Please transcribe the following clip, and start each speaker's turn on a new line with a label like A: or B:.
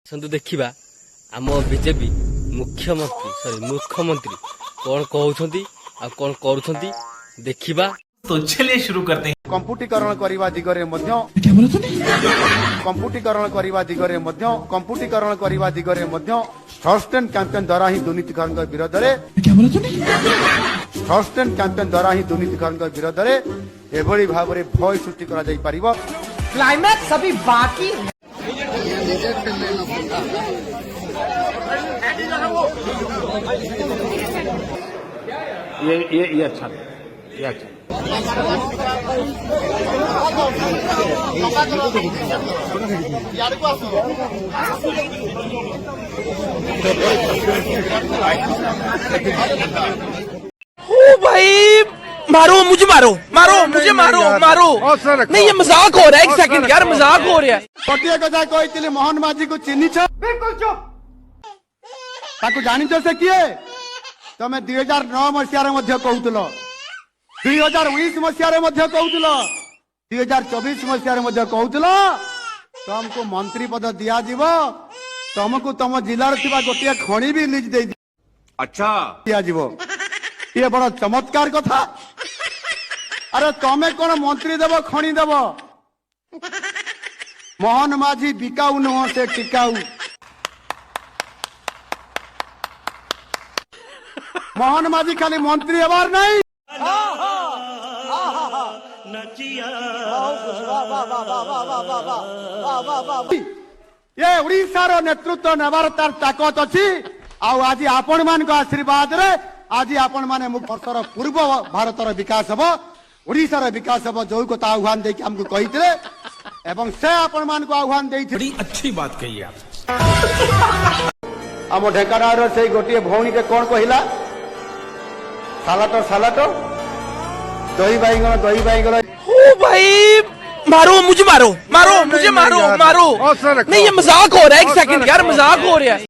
A: ଆସନ୍ତୁ ଦେଖିବା ଆମ ବିଜେପି ମୁଖ୍ୟମନ୍ତ୍ରୀ କଣ କହୁଛନ୍ତି ଆଉ କଣ କରୁଛନ୍ତି ଦେଖିବା।
B: तो चलिए शुरू करते हैं।
C: कंप्यूटीकरण करने दिगरे फर्स्ट एंड कैंपेन द्वारा ही दुर्नीतिकरण विरोध में एभली भाव में भय सृष्टि करा जाई परिबो।
D: क्लाइमैक्स अभी बाकी है।
C: ये अच्छा ये अच्छा
D: ओ भाई मारो मुझे मारो मुझे मारो नहीं ये मजाक हो रहा है। एक सेकंड यार मजाक हो रहा है।
C: गोटे कथा कही मोहन माझी को चिन्ह बिल्कुल चुप ताकू जानी से किए तमें 2009 मसीह कहूल 2019 मसीह कहूल 2024 मसीह कहूल तुमको मंत्री पद दिज्व तुमको तुम जिलार गोटे खणी भी लीज दे अच्छा दिज्व ये बड़ चमत्कार कथा। अरे तमें कौन मंत्री देव खणी देव मोहन माझी बिकाऊ नुह से टिकाऊ। मोहन माझी खाली मंत्री हेबार नहीं ये उड़ीसार नेतृत्व नेबार तार ताकत अच्छी आज आपण मान आशीर्वाद रे आज आपण माने वर्षर पूर्व भारतर विकास हम उड़ीसार विकास हम जो कथा आह्वान देके हमको कही एवं से आपण मान को आह्वान दे।
B: बड़ी अच्छी बात कही आप।
C: आम ढेंकानाल से गोटे भौणी के कौन कहला सालाट दही बैगन
D: ओ भाई मारो मुझे मारो नहीं ये मजाक हो रहा है। एक सेकंड यार मजाक हो रहा है।